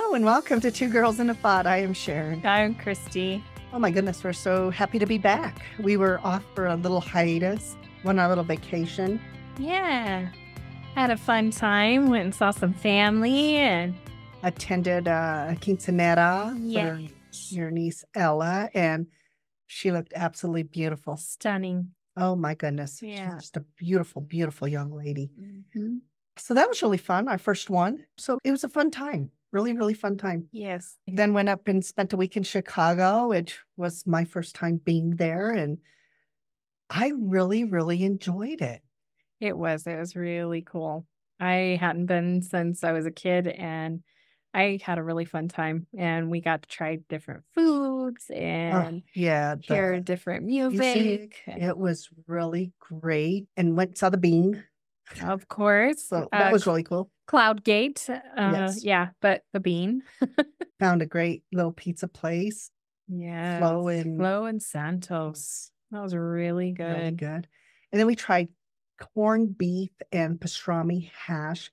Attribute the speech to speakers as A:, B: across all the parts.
A: Hello and welcome to Two Girls in a Pod. I am Sharon.
B: I'm Christy.
A: Oh my goodness, we're so happy to be back. We were off for a little hiatus, went on a little vacation.
B: Yeah. Had a fun time. Went and saw some family and
A: attended a quinceanera
B: yes.
A: for your niece Ella, and she looked absolutely beautiful.
B: Stunning.
A: Oh my goodness.
B: Yeah.
A: She's just a beautiful, beautiful young lady.
B: Mm-hmm.
A: So that was really fun, our first one. So it was a fun time. Really, really fun time.
B: Yes.
A: Then went up and spent a week in Chicago, which was my first time being there. And I really, really enjoyed it.
B: It was really cool. I hadn't been since I was a kid, and I had a really fun time. And we got to try different foods and hear different music.
A: It was really great. And went saw the Bean.
B: Of course.
A: So that was really cool.
B: Cloud Gate.
A: Yes.
B: Yeah, but the Bean.
A: Found a great little pizza place.
B: Yeah.
A: Flo and
B: Santos. That was really good.
A: Really good. And then we tried corned beef and pastrami hash.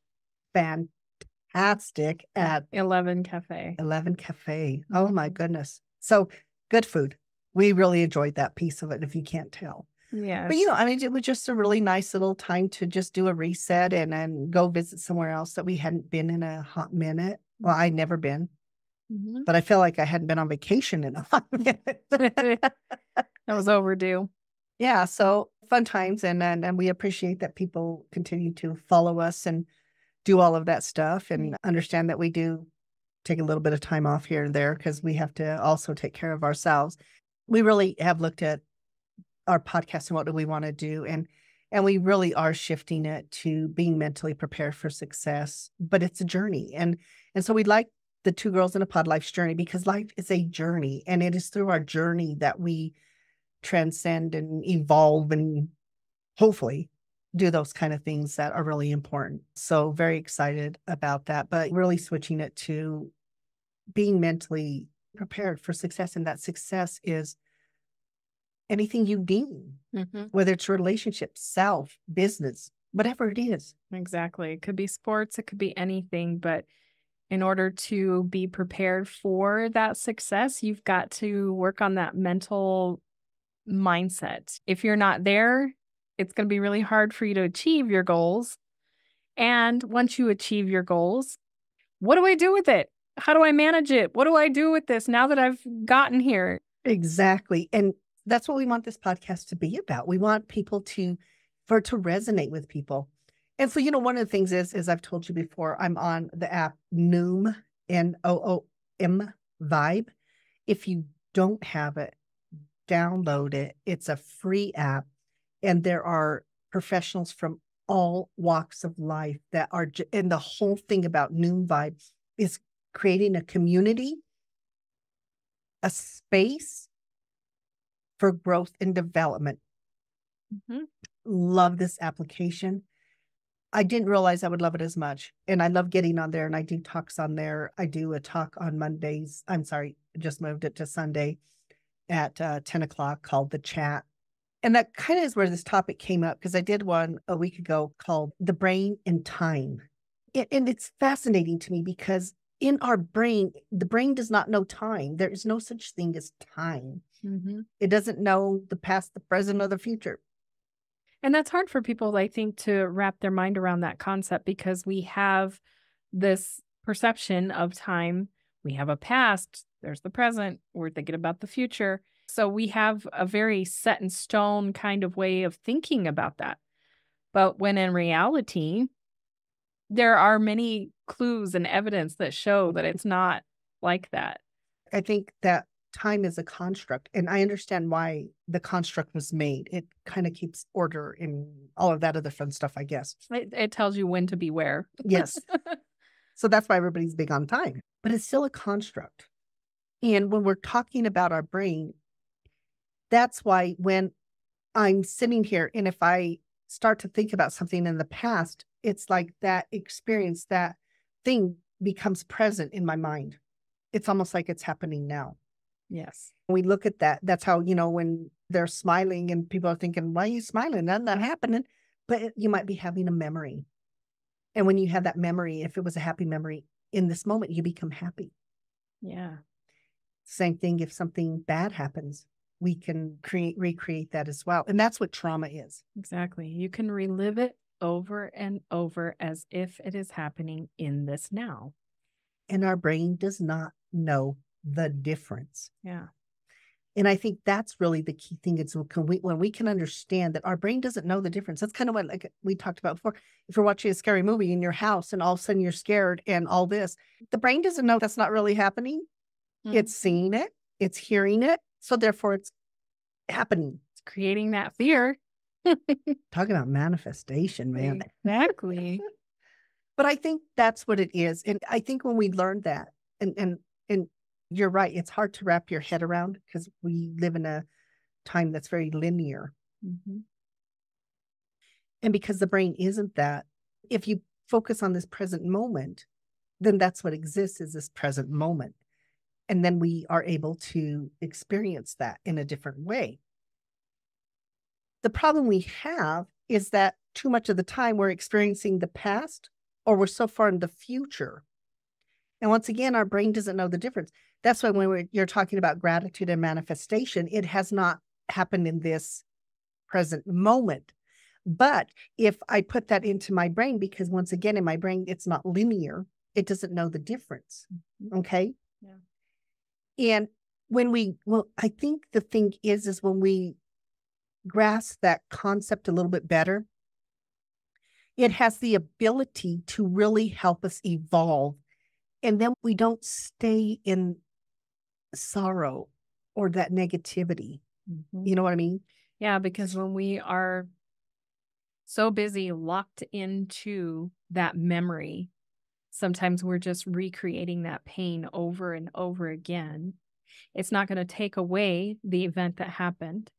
A: Fantastic at
B: 11 Cafe.
A: 11 Cafe. Oh my goodness. So good food. We really enjoyed that piece of it, if you can't tell.
B: Yeah.
A: But it was just a really nice little time to just do a reset and then go visit somewhere else that we hadn't been in a hot minute. Well, I'd never been, but I feel like I hadn't been on vacation in a hot minute.
B: That was overdue.
A: Yeah. So fun times. And we appreciate that people continue to follow us and do all of that stuff and understand that we do take a little bit of time off here and there because we have to also take care of ourselves. We really have looked at our podcast and what do we want to do. And we really are shifting it to being mentally prepared for success, but it's a journey. And so we'd like the Two Girls in a Pod life's journey because life is a journey and it is through our journey that we transcend and evolve and hopefully do those kind of things that are really important. So very excited about that, but really switching it to being mentally prepared for success. And that success is anything you deem, whether it's relationship, self, business, whatever it is.
B: Exactly. It could be sports, it could be anything, but in order to be prepared for that success, you've got to work on that mental mindset. If you're not there, it's going to be really hard for you to achieve your goals. And once you achieve your goals, what do I do with it? How do I manage it? What do I do with this now that I've gotten here?
A: Exactly. And that's what we want this podcast to be about. We want people for it to resonate with people. And so, one of the things is, as I've told you before, I'm on the app Noom, Noom Vibe. If you don't have it, download it. It's a free app. And there are professionals from all walks of life that are, and the whole thing about Noom Vibe is creating a community, a space for growth and development. Love this application. I didn't realize I would love it as much. And I love getting on there and I do talks on there. I do a talk on Mondays. I'm sorry, I just moved it to Sunday at 10 o'clock called The Chat. And that kind of is where this topic came up because I did one a week ago called The Brain and Time. And it's fascinating to me because in our brain, the brain does not know time. There is no such thing as time. It doesn't know the past, the present, or the future.
B: And that's hard for people, I think, to wrap their mind around that concept because we have this perception of time. We have a past, there's the present, we're thinking about the future. So we have a very set in stone kind of way of thinking about that. But when in reality, there are many clues and evidence that show that it's not like that.
A: I think that time is a construct, and I understand why the construct was made. It kind of keeps order and all of that other fun stuff, I guess.
B: It tells you when to be where.
A: Yes. So that's why everybody's big on time, but it's still a construct. And when we're talking about our brain, that's why when I'm sitting here and if I start to think about something in the past, it's like that experience, that thing becomes present in my mind. It's almost like it's happening now.
B: Yes.
A: We look at that. That's how, when they're smiling and people are thinking, why are you smiling? That's not happening. But you might be having a memory. And when you have that memory, if it was a happy memory, in this moment, you become happy.
B: Yeah.
A: Same thing if something bad happens, we can recreate that as well. And that's what trauma is.
B: Exactly. You can relive it over and over as if it is happening in this now.
A: And our brain does not know the difference.
B: Yeah.
A: And I think that's really the key thing. Is when we can understand that our brain doesn't know the difference. That's kind of what, like we talked about before. If you're watching a scary movie in your house and all of a sudden you're scared and all this, the brain doesn't know that's not really happening. It's seeing it, it's hearing it. So therefore it's happening.
B: It's creating that fear.
A: Talking about manifestation, man.
B: Exactly.
A: But I think that's what it is. And I think when we learn that, and you're right, it's hard to wrap your head around because we live in a time that's very linear.
B: Mm-hmm.
A: And because the brain isn't that, if you focus on this present moment, then that's what exists, is this present moment. And then we are able to experience that in a different way. The problem we have is that too much of the time we're experiencing the past, or we're so far in the future. And once again, our brain doesn't know the difference. That's why when you're talking about gratitude and manifestation, it has not happened in this present moment. But if I put that into my brain, because once again, in my brain, it's not linear, it doesn't know the difference. Okay.
B: Yeah.
A: And I think the thing is when we grasp that concept a little bit better, it has the ability to really help us evolve. And then we don't stay in sorrow or that negativity.
B: Mm-hmm.
A: You know what I mean?
B: Yeah, because when we are so busy locked into that memory, sometimes we're just recreating that pain over and over again. It's not going to take away the event that happened,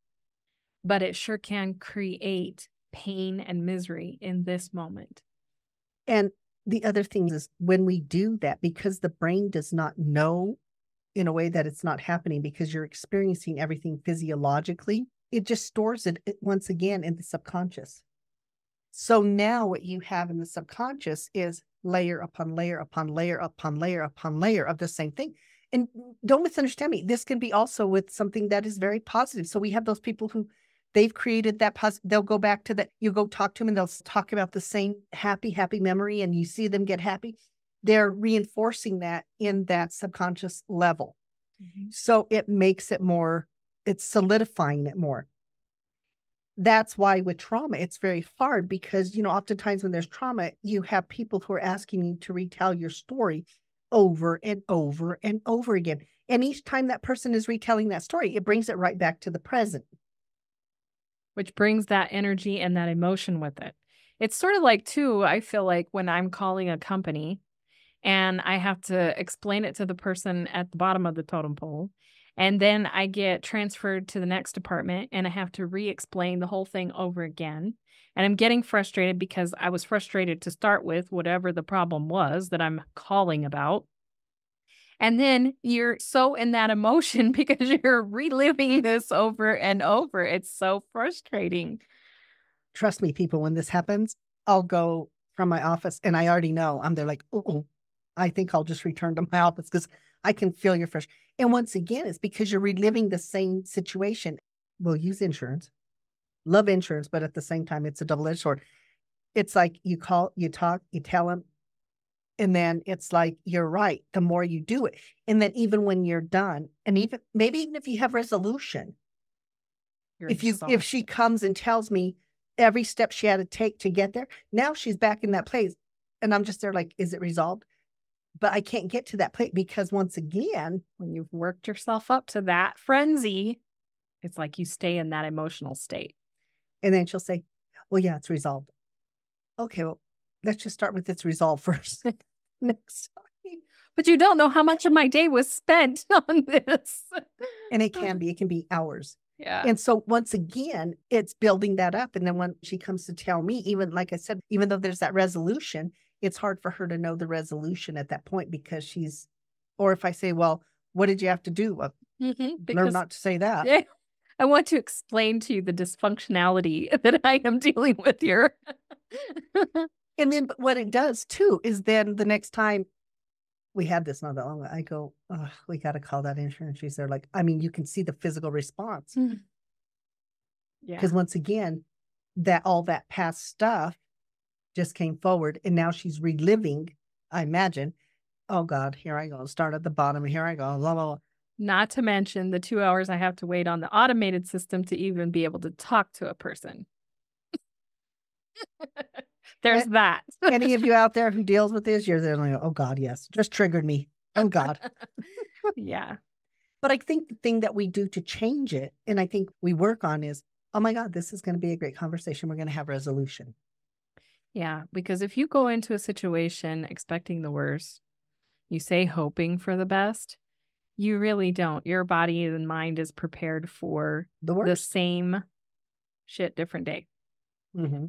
B: but it sure can create pain and misery in this moment.
A: And the other thing is when we do that, because the brain does not know in a way that it's not happening, because you're experiencing everything physiologically, it just stores it once again in the subconscious. So now what you have in the subconscious is layer upon layer upon layer upon layer upon layer of the same thing. And don't misunderstand me. This can be also with something that is very positive. So we have those people who they've created that they'll go back to that. You go talk to them and they'll talk about the same happy memory, and you see them get happy. They're reinforcing that in that subconscious level. Mm-hmm. So it makes it more, it's solidifying it more. That's why with trauma, it's very hard because, oftentimes when there's trauma, you have people who are asking you to retell your story over and over and over again. And each time that person is retelling that story, it brings it right back to the present.
B: Which brings that energy and that emotion with it. It's sort of like, too, I feel like when I'm calling a company and I have to explain it to the person at the bottom of the totem pole, and then I get transferred to the next department and I have to re-explain the whole thing over again. And I'm getting frustrated because I was frustrated to start with, whatever the problem was that I'm calling about. And then you're so in that emotion because you're reliving this over and over. It's so frustrating.
A: Trust me, people, when this happens, I'll go from my office and I already know I'm there like, oh, I think I'll just return to my office because I can feel your frustration. And once again, it's because you're reliving the same situation. We'll use insurance, love insurance, but at the same time, it's a double-edged sword. It's like you call, you talk, you tell them, and then it's like, you're right. The more you do it. And then even when you're done, and even if you have resolution, if she comes and tells me every step she had to take to get there, now she's back in that place. And I'm just there like, is it resolved? But I can't get to that place because once again,
B: when you've worked yourself up to that frenzy, it's like you stay in that emotional state.
A: And then she'll say, well, yeah, it's resolved. Okay, well, let's just start with its resolve first. Next time.
B: But you don't know how much of my day was spent on this.
A: And it can be hours.
B: Yeah.
A: And so once again, it's building that up. And then when she comes to tell me, even like I said, even though there's that resolution, it's hard for her to know the resolution at that point because or if I say, well, what did you have to do? Learn not to say that.
B: Yeah, I want to explain to you the dysfunctionality that I am dealing with here.
A: And then what it does too is then the next time we had this not that long ago. I go, "Ugh, we got to call that insurance." She's there like, I mean, you can see the physical response.
B: Yeah.
A: Because once again, that all that past stuff just came forward and now she's reliving, I imagine. Oh God, here I go. Start at the bottom. Here I go. Blah, blah, blah.
B: Not to mention the 2 hours I have to wait on the automated system to even be able to talk to a person. There's that.
A: Any of you out there who deals with this, you're there like, oh God, yes. Just triggered me. Oh God.
B: Yeah.
A: But I think the thing that we do to change it, and I think we work on is, oh my God, this is going to be a great conversation. We're going to have resolution.
B: Yeah. Because if you go into a situation expecting the worst, you say hoping for the best, you really don't. Your body and mind is prepared for the same shit, different day.
A: Mm-hmm.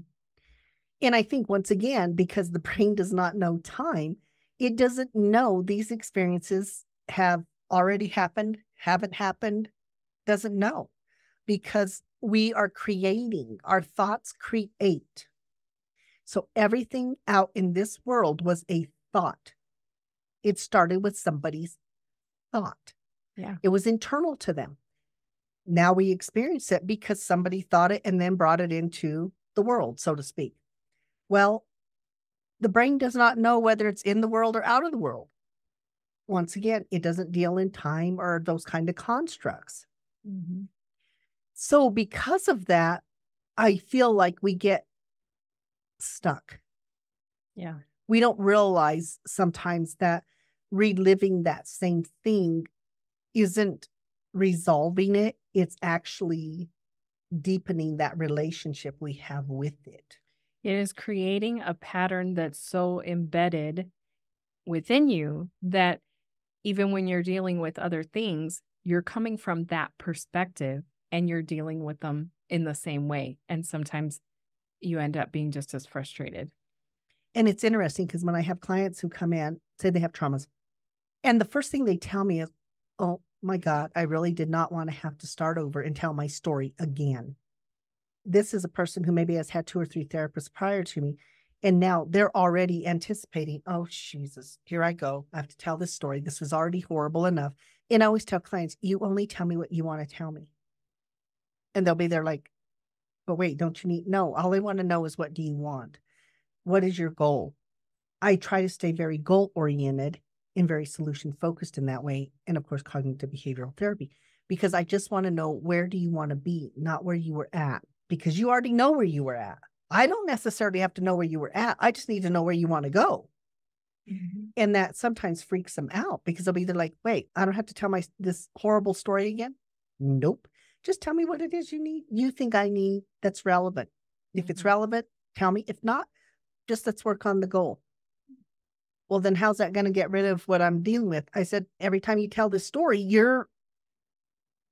A: And I think once again, because the brain does not know time, it doesn't know these experiences have already happened, haven't happened, doesn't know, because we are creating, our thoughts create. So everything out in this world was a thought. It started with somebody's thought.
B: Yeah.
A: It was internal to them. Now we experience it because somebody thought it and then brought it into the world, so to speak. Well, the brain does not know whether it's in the world or out of the world. Once again, it doesn't deal in time or those kind of constructs.
B: Mm-hmm.
A: So because of that, I feel like we get stuck.
B: Yeah.
A: We don't realize sometimes that reliving that same thing isn't resolving it. It's actually deepening that relationship we have with it.
B: It is creating a pattern that's so embedded within you that even when you're dealing with other things, you're coming from that perspective and you're dealing with them in the same way. And sometimes you end up being just as frustrated.
A: And it's interesting because when I have clients who come in, say they have traumas, and the first thing they tell me is, oh my God, I really did not want to have to start over and tell my story again. This is a person who maybe has had 2 or 3 therapists prior to me. And now they're already anticipating, oh, Jesus, here I go. I have to tell this story. This was already horrible enough. And I always tell clients, you only tell me what you want to tell me. And they'll be there like, but wait, don't you need? No, all I want to know is, what do you want? What is your goal? I try to stay very goal oriented and very solution focused in that way. And of course, cognitive behavioral therapy, because I just want to know, where do you want to be, not where you were at, because you already know where you were at. I don't necessarily have to know where you were at. I just need to know where you want to go. Mm-hmm. And that sometimes freaks them out because they'll be either like, wait, I don't have to tell this horrible story again. Nope. Just tell me what it is you think I need that's relevant. If it's relevant, tell me. If not, just let's work on the goal. Well, then how's that going to get rid of what I'm dealing with? I said, every time you tell this story, you're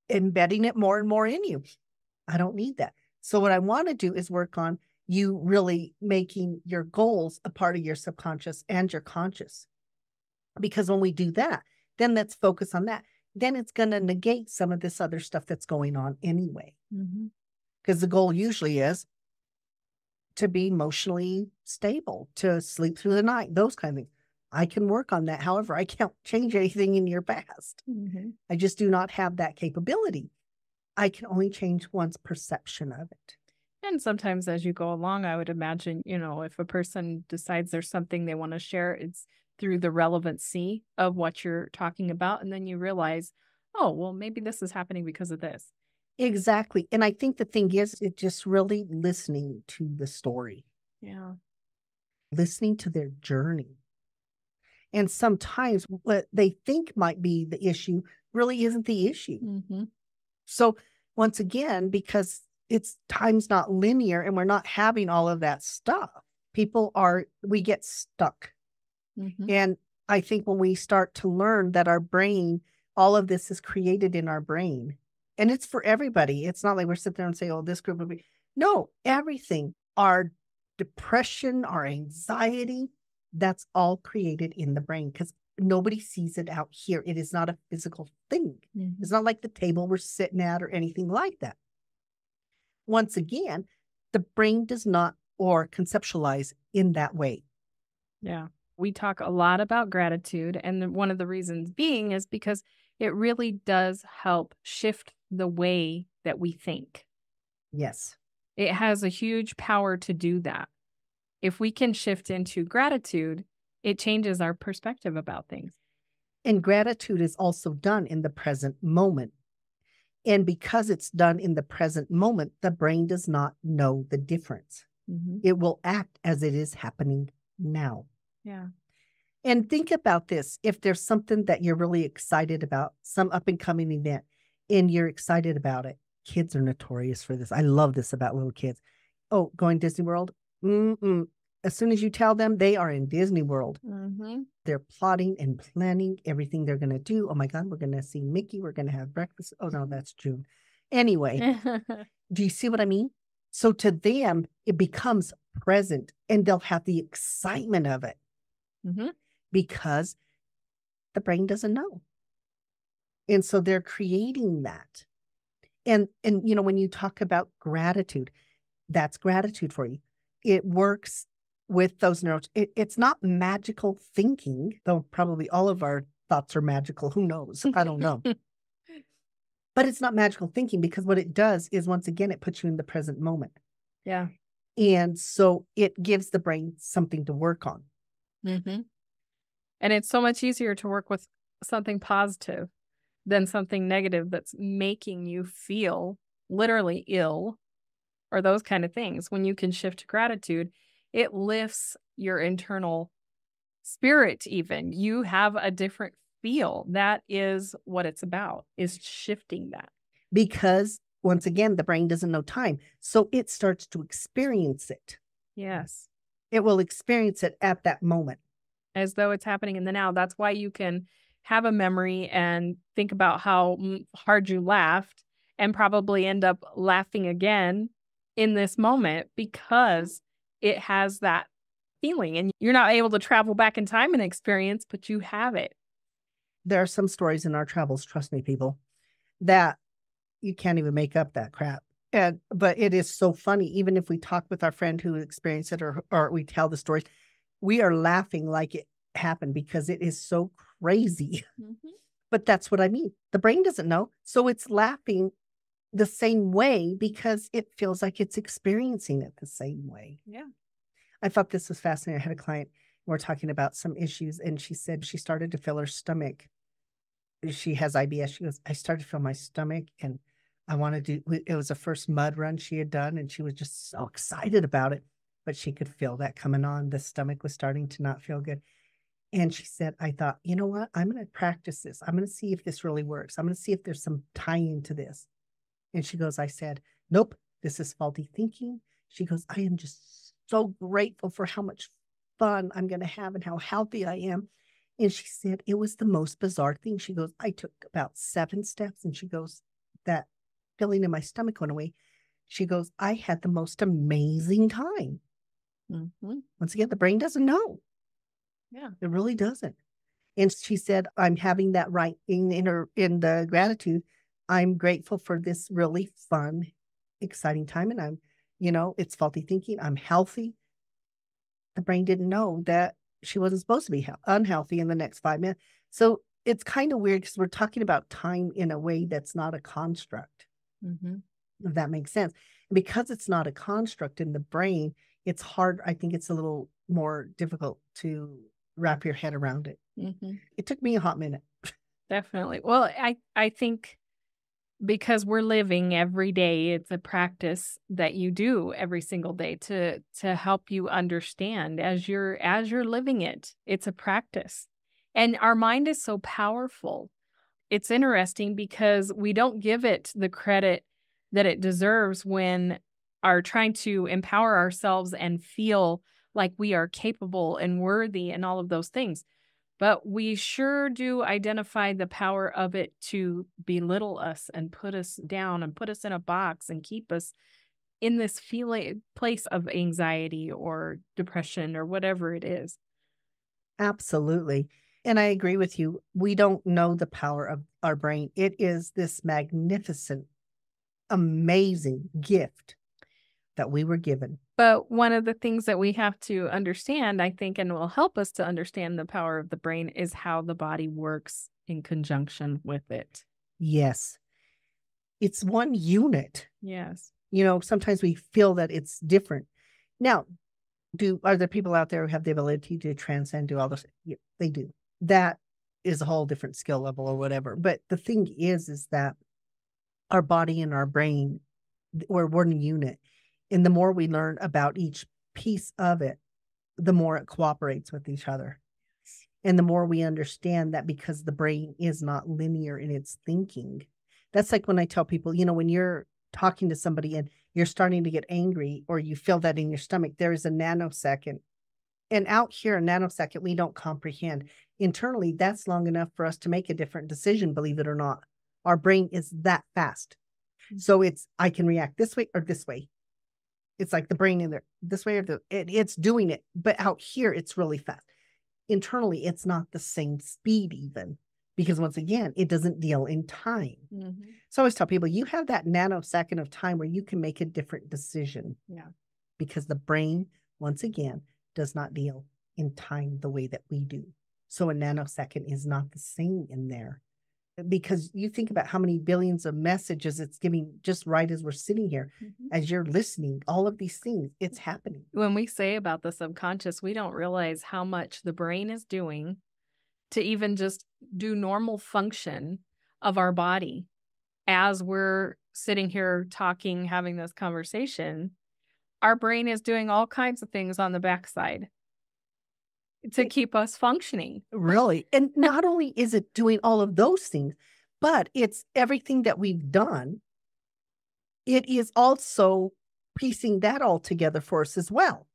A: embedding it more and more in you. I don't need that. So what I want to do is work on you really making your goals a part of your subconscious and your conscious. Because when we do that, then let's focus on that. Then it's going to negate some of this other stuff that's going on anyway. Because the goal usually is to be emotionally stable, to sleep through the night, those kind of things. I can work on that. However, I can't change anything in your past. I just do not have that capability. I can only change one's perception of it.
B: And sometimes as you go along, I would imagine, if a person decides there's something they want to share, it's through the relevancy of what you're talking about. And then you realize, oh, well, maybe this is happening because of this.
A: Exactly. And I think the thing is, it's just really listening to the story.
B: Yeah.
A: Listening to their journey. And sometimes what they think might be the issue really isn't the issue. So once again, because time's not linear and we're not having all of that stuff, we get stuck. And I think when we start to learn that our brain, all of this is created in our brain, and it's for everybody. It's not like we're sitting there and say, oh, this group would be. No, everything, our depression, our anxiety, that's all created in the brain because nobody sees it out here. It is not a physical thing. It's not like the table we're sitting at or anything like that. Once again, the brain does not or conceptualize in that way.
B: Yeah. We talk a lot about gratitude, and one of the reasons being is because it really does help shift the way that we think.
A: Yes.
B: It has a huge power to do that. If we can shift into gratitude, it changes our perspective about things.
A: And gratitude is also done in the present moment. And because it's done in the present moment, the brain does not know the difference.
B: Mhm.
A: It will act as it is happening now.
B: Yeah.
A: And think about this. If there's something that you're really excited about, some up and coming event, and you're excited about it, kids are notorious for this. I love this about little kids. Oh, going Disney World? Mm-mm. As soon as you tell them they are in Disney World,
B: Mhm.
A: they're plotting and planning everything they're going to do. Oh my God, we're going to see Mickey. We're going to have breakfast. Oh no, that's June. Anyway, do you see what I mean? So to them, it becomes present and they'll have the excitement of it
B: Mhm.
A: because the brain doesn't know. And so they're creating that. And you know, when you talk about gratitude, that's gratitude for you. It works with those neurons. It's not magical thinking, though probably all of our thoughts are magical. Who knows? I don't know. But it's not magical thinking because what it does is, once again, it puts you in the present moment.
B: Yeah.
A: And so it gives the brain something to work on.
B: Mhm. And it's so much easier to work with something positive than something negative that's making you feel literally ill or those kind of things. When you can shift to gratitude, it lifts your internal spirit even. You have a different feel. That is what it's about, is shifting that.
A: Because once again, the brain doesn't know time. So it starts to experience it.
B: Yes.
A: It will experience it at that moment.
B: As though it's happening in the now. That's why you can have a memory and think about how hard you laughed and probably end up laughing again in this moment because it has that feeling and you're not able to travel back in time and experience, but you have it.
A: There are some stories in our travels, trust me, people, that you can't even make up that crap. But it is so funny. Even if we talk with our friend who experienced it or we tell the stories, we are laughing like it happened because it is so crazy.
B: Mhm.
A: But that's what I mean. The brain doesn't know. So it's laughing the same way because it feels like it's experiencing it the same way.
B: Yeah.
A: I thought this was fascinating. I had a client, we're talking about some issues, and she said she started to feel her stomach. She has IBS. She goes, I started to feel my stomach and I want to do it. Was the first mud run she had done, and she was just so excited about it. But she could feel that coming on. The stomach was starting to not feel good. And she said, I thought, you know what? I'm going to practice this. I'm going to see if this really works. I'm going to see if there's some tie into this. And she goes, I said, nope, this is faulty thinking. She goes, I am just so grateful for how much fun I'm going to have and how healthy I am. And she said, it was the most bizarre thing. She goes, I took about 7 steps. And she goes, that feeling in my stomach went away. She goes, I had the most amazing time.
B: Mhm.
A: Once again, the brain doesn't know.
B: Yeah.
A: It really doesn't. And she said, I'm having that right in the gratitude. I'm grateful for this really fun, exciting time. And I'm, it's faulty thinking. I'm healthy. The brain didn't know that she wasn't supposed to be unhealthy in the next 5 minutes. So it's kind of weird because we're talking about time in a way that's not a construct,
B: Mhm.
A: if that makes sense. And because it's not a construct in the brain, it's hard. I think it's a little more difficult to wrap your head around it.
B: Mhm.
A: It took me a hot minute.
B: Definitely. Well, I think because we're living every day, it's a practice that you do every single day to help you understand as you're living it. It's a practice. And our mind is so powerful. It's interesting because we don't give it the credit that it deserves when are trying to empower ourselves and feel like we are capable and worthy and all of those things. But we sure do identify the power of it to belittle us and put us down and put us in a box and keep us in this feeling place of anxiety or depression or whatever it is.
A: Absolutely. And I agree with you. We don't know the power of our brain. It is this magnificent, amazing gift. that we were given.
B: But one of the things that we have to understand, I think, and will help us to understand the power of the brain is how the body works in conjunction with it.
A: Yes. It's one unit.
B: Yes.
A: Sometimes we feel that it's different. Now, are there people out there who have the ability to transcend, do all this? Yeah, they do. That is a whole different skill level or whatever. But the thing is that our body and our brain, we're one unit. And the more we learn about each piece of it, the more it cooperates with each other. And the more we understand that, because the brain is not linear in its thinking. That's like when I tell people, when you're talking to somebody and you're starting to get angry, or you feel that in your stomach, there is a nanosecond. And out here, a nanosecond, we don't comprehend. Internally, that's long enough for us to make a different decision, believe it or not. Our brain is that fast. So I can react this way or this way. It's like the brain in there, this way or it's doing it. But out here, it's really fast. Internally, it's not the same speed even, because once again, it doesn't deal in time.
B: Mm-hmm.
A: So I always tell people, you have that nanosecond of time where you can make a different decision.
B: Yeah.
A: Because the brain, once again, does not deal in time the way that we do. So a nanosecond is not the same in there. Because you think about how many billions of messages it's giving just right as we're sitting here, as you're listening, all of these things, it's happening.
B: When we say about the subconscious, we don't realize how much the brain is doing to even just do normal function of our body as we're sitting here talking, having this conversation. Our brain is doing all kinds of things on the backside to keep us functioning.
A: Really. And not only is it doing all of those things, but it's everything that we've done. It is also piecing that all together for us as well.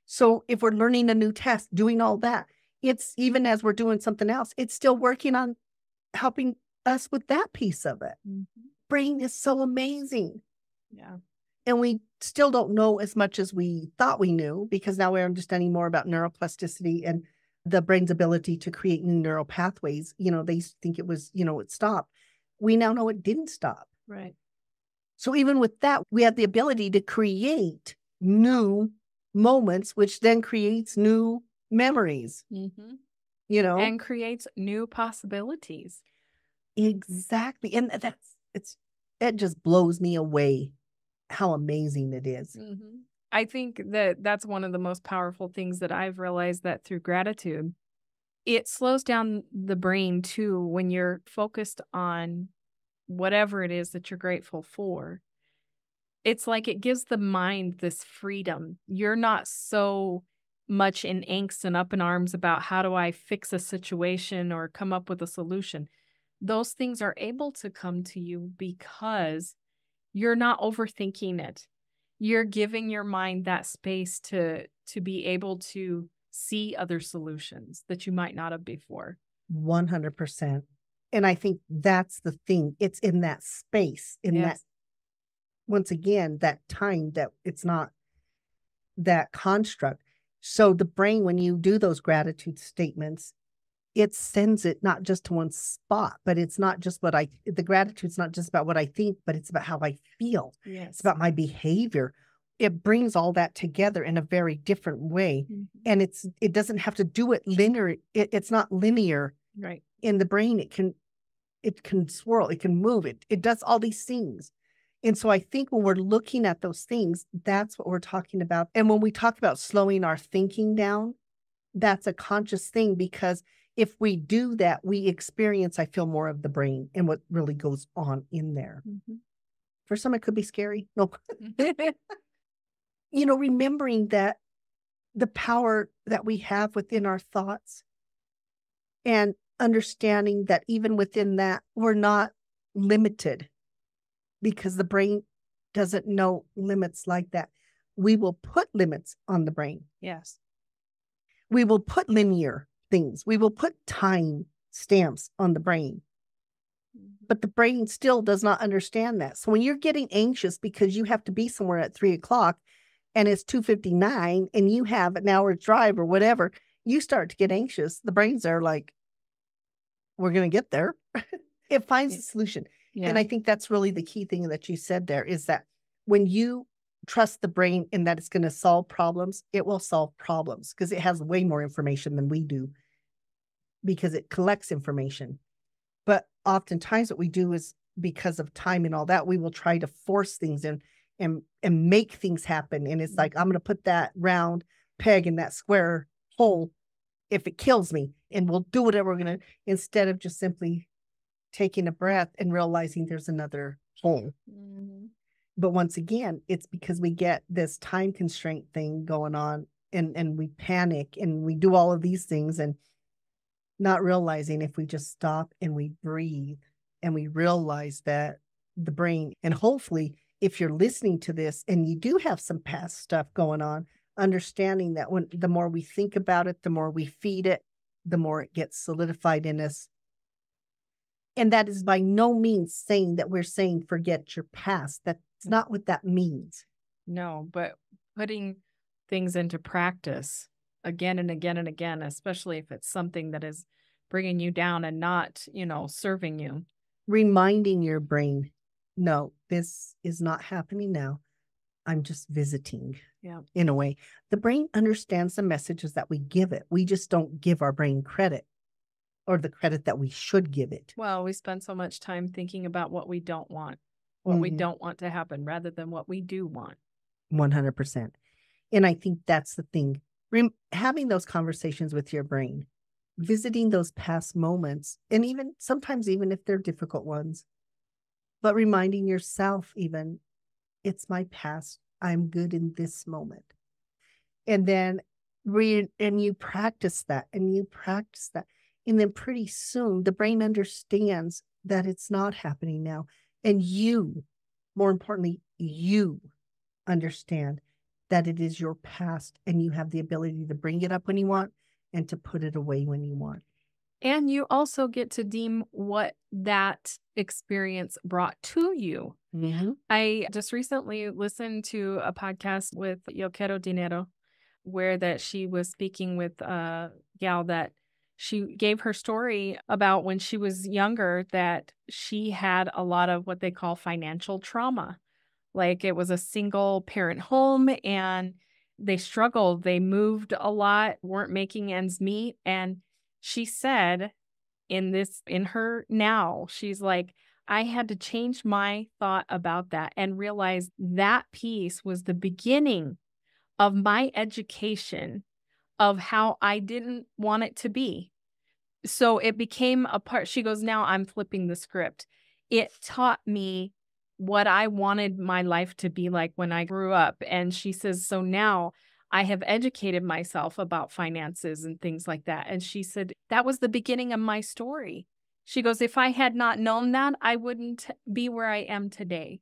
A: So if we're learning a new test, doing all that, it's even as we're doing something else, it's still working on helping us with that piece of it. Brain is so amazing.
B: Yeah.
A: And we still don't know as much as we thought we knew, because now we're understanding more about neuroplasticity and the brain's ability to create new neural pathways. They used to think it was, it stopped. We now know it didn't stop.
B: Right.
A: So even with that, we have the ability to create new moments, which then creates new memories,
B: and creates new possibilities.
A: Exactly. And it just blows me away how amazing it is.
B: I think that that's one of the most powerful things that I've realized, that through gratitude, it slows down the brain too when you're focused on whatever it is that you're grateful for. It's like it gives the mind this freedom. You're not so much in angst and up in arms about how do I fix a situation or come up with a solution. Those things are able to come to you because you're not overthinking it. You're giving your mind that space to be able to see other solutions that you might not have before.
A: 100%. And I think that's the thing. It's in that space, in that, once again, that time, that it's not that construct. So the brain, when you do those gratitude statements, it sends it not just to one spot, but it's not just the gratitude's not just about what I think, but it's about how I feel.
B: Yes.
A: It's about my behavior. It brings all that together in a very different way. And it doesn't have to do it linear. It's not linear.
B: Right.
A: In the brain, it can swirl, it can move, it does all these things. And so I think when we're looking at those things, that's what we're talking about. And when we talk about slowing our thinking down, that's a conscious thing, because if we do that, we experience, I feel, more of the brain and what really goes on in there. For some, it could be scary. No. Remembering that the power that we have within our thoughts, and understanding that even within that, we're not limited, because the brain doesn't know limits like that. We will put limits on the brain.
B: Yes.
A: We will put linear things. We will put time stamps on the brain. But the brain still does not understand that. So when you're getting anxious because you have to be somewhere at 3:00 and it's 2:59 and you have an hour drive or whatever, you start to get anxious. The brain's there like, we're going to get there. It finds a solution. Yeah. And I think that's really the key thing that you said there, is that when you trust the brain in that it's going to solve problems, it will solve problems because it has way more information than we do because it collects information. But oftentimes what we do is because of time and all that, we will try to force things in and make things happen. And it's like, I'm going to put that round peg in that square hole if it kills me, and we'll do whatever we're going to, instead of just simply taking a breath and realizing there's another hole. Mm-hmm. But once again, it's because we get this time constraint thing going on, and we panic and we do all of these things and not realizing if we just stop and we breathe and we realize that the brain, and hopefully if you're listening to this and you do have some past stuff going on, understanding that when the more we think about it, the more we feed it, the more it gets solidified in us. And that is by no means saying that we're saying forget your past. That's not what that means.
B: No, but putting things into practice again and again and again, especially if it's something that is bringing you down and not, serving you.
A: Reminding your brain, no, this is not happening now. I'm just visiting. Yeah. In a way, the brain understands the messages that we give it. We just don't give our brain credit, or the credit that we should give it.
B: Well, we spend so much time thinking about what we don't want, what we don't want to happen, rather than what we do want.
A: 100%. And I think that's the thing. Having those conversations with your brain, visiting those past moments, and even sometimes, even if they're difficult ones, but reminding yourself, even, it's my past. I'm good in this moment. And then you practice that and you practice that. And then pretty soon the brain understands that it's not happening now. And you, more importantly, you understand that it is your past, and you have the ability to bring it up when you want and to put it away when you want.
B: And you also get to deem what that experience brought to you. Mm-hmm. I just recently listened to a podcast with Yo Quiero Dinero, where that she was speaking with a gal that she gave her story about when she was younger, that she had a lot of what they call financial trauma. Like, it was a single parent home and they struggled. They moved a lot, weren't making ends meet. And she said in her now, she's like, I had to change my thought about that and realize that piece was the beginning of my education of how I didn't want it to be. So it became a part. She goes, now I'm flipping the script. It taught me what I wanted my life to be like when I grew up. And she says, so now I have educated myself about finances and things like that. And she said, that was the beginning of my story. She goes, if I had not known that, I wouldn't be where I am today.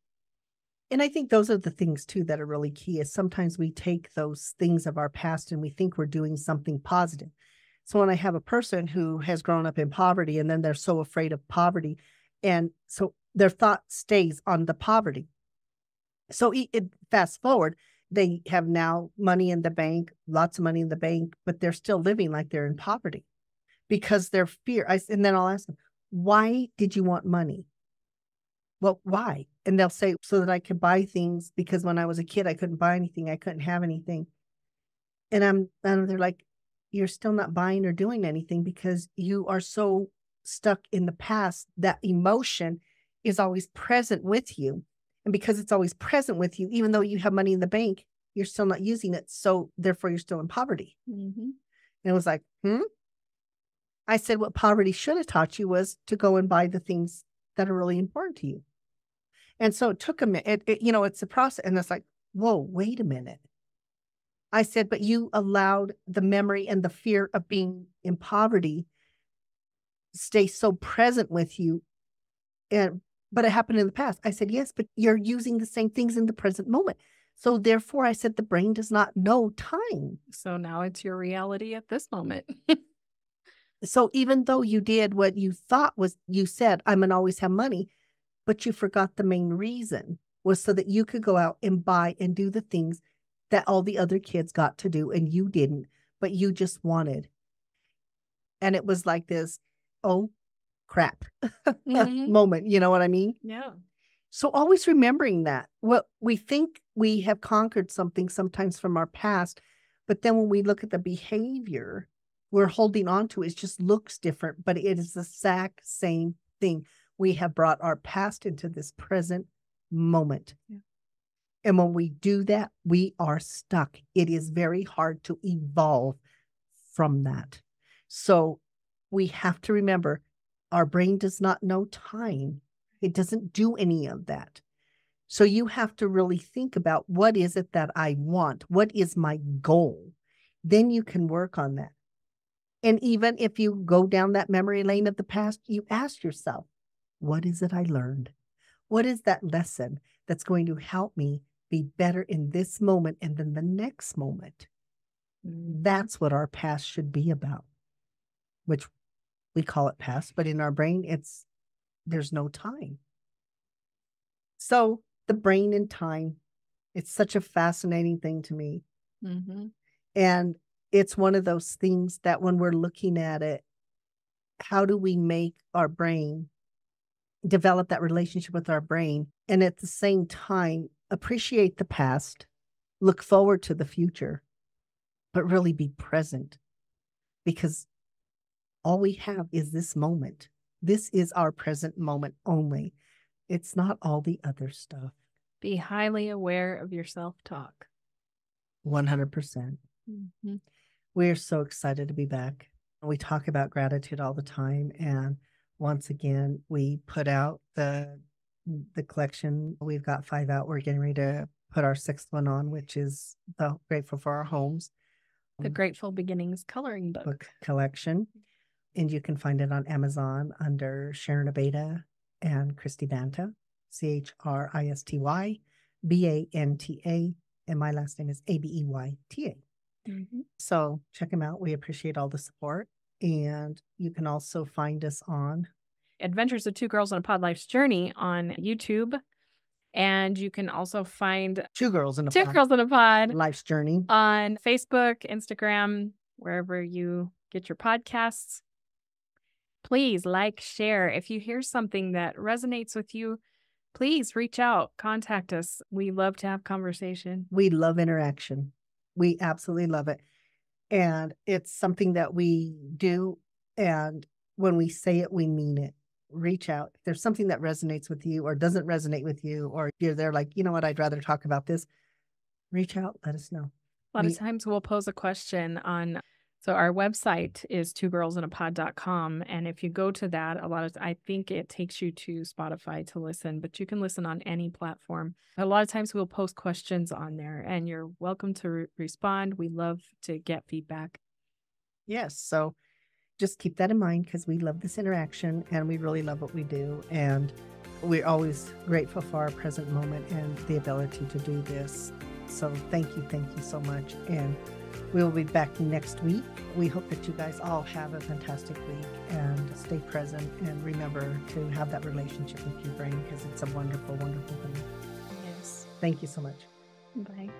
A: And I think those are the things too that are really key, is sometimes we take those things of our past and we think we're doing something positive. So when I have a person who has grown up in poverty and then they're so afraid of poverty, and so their thought stays on the poverty. So fast forward, they have now money in the bank, lots of money in the bank, but they're still living like they're in poverty because their fear. And then I'll ask them, why did you want money? Well, why? And they'll say, so that I could buy things, because when I was a kid, I couldn't buy anything. I couldn't have anything. And they're like, you're still not buying or doing anything because you are so stuck in the past. That emotion is always present with you. And because it's always present with you, even though you have money in the bank, you're still not using it. So therefore you're still in poverty. Mm-hmm. And it was like, I said, what poverty should have taught you was to go and buy the things that are really important to you. And so it took a minute, it's a process. And it's like, whoa, wait a minute. I said, but you allowed the memory and the fear of being in poverty stay so present with you. But it happened in the past. I said, yes, but you're using the same things in the present moment. So therefore, I said, the brain does not know time.
B: So now it's your reality at this moment.
A: So even though you did what you thought was, you said, I'm going to always have money, but you forgot the main reason was so that you could go out and buy and do the things that all the other kids got to do and you didn't, but you just wanted. And it was like this, oh crap moment. You know what I mean?
B: Yeah.
A: So always remembering that what we think we have conquered something sometimes from our past, but then when we look at the behavior we're holding on to, it just looks different, but it is the exact same thing. We have brought our past into this present moment. Yeah. And when we do that, we are stuck. It is very hard to evolve from that. So we have to remember our brain does not know time. It doesn't do any of that. So you have to really think about what is it that I want? What is my goal? Then you can work on that. And even if you go down that memory lane of the past, you ask yourself, what is it I learned? What is that lesson that's going to help me be better in this moment and then the next moment? That's what our past should be about, which we call it past, but in our brain, there's no time. So the brain and time, it's such a fascinating thing to me. Mm-hmm. And it's one of those things that when we're looking at it, how do we make our brain develop that relationship with our brain and at the same time appreciate the past, look forward to the future, but really be present, because all we have is this moment. This is our present moment only. It's not all the other stuff.
B: Be highly aware of your self-talk.
A: 100%. Mm-hmm. We're so excited to be back. We talk about gratitude all the time. And once again, we put out the collection. We've got 5 out. We're getting ready to put our 6th one on, which is the Grateful for Our Homes.
B: The Grateful Beginnings Coloring Book
A: Collection. And you can find it on Amazon under Sharon Abeta and Christy Banta, CHRISTY BANTA. And my last name is ABEYTA. Mm-hmm. So check them out. We appreciate all the support. And you can also find us on
B: Adventures of Two Girls in a Pod Life's Journey on YouTube. And you can also find
A: Two Girls in a
B: Pod
A: Life's Journey
B: on Facebook, Instagram, wherever you get your podcasts. Please like, share. If you hear something that resonates with you, please reach out, contact us. We love to have conversation.
A: We love interaction. We absolutely love it. And it's something that we do. And when we say it, we mean it. Reach out. If there's something that resonates with you or doesn't resonate with you, or you're there like, you know what, I'd rather talk about this. Reach out. Let us know.
B: A lot of times we'll pose a question on, so our website is twogirlsinapod.com. And if you go to that, I think it takes you to Spotify to listen, but you can listen on any platform. A lot of times we'll post questions on there and you're welcome to respond. We love to get feedback.
A: Yes. So just keep that in mind, because we love this interaction and we really love what we do. And we're always grateful for our present moment and the ability to do this. So thank you so much. And we will be back next week. We hope that you guys all have a fantastic week and stay present and remember to have that relationship with your brain, because it's a wonderful, wonderful thing.
B: Yes.
A: Thank you so much.
B: Bye.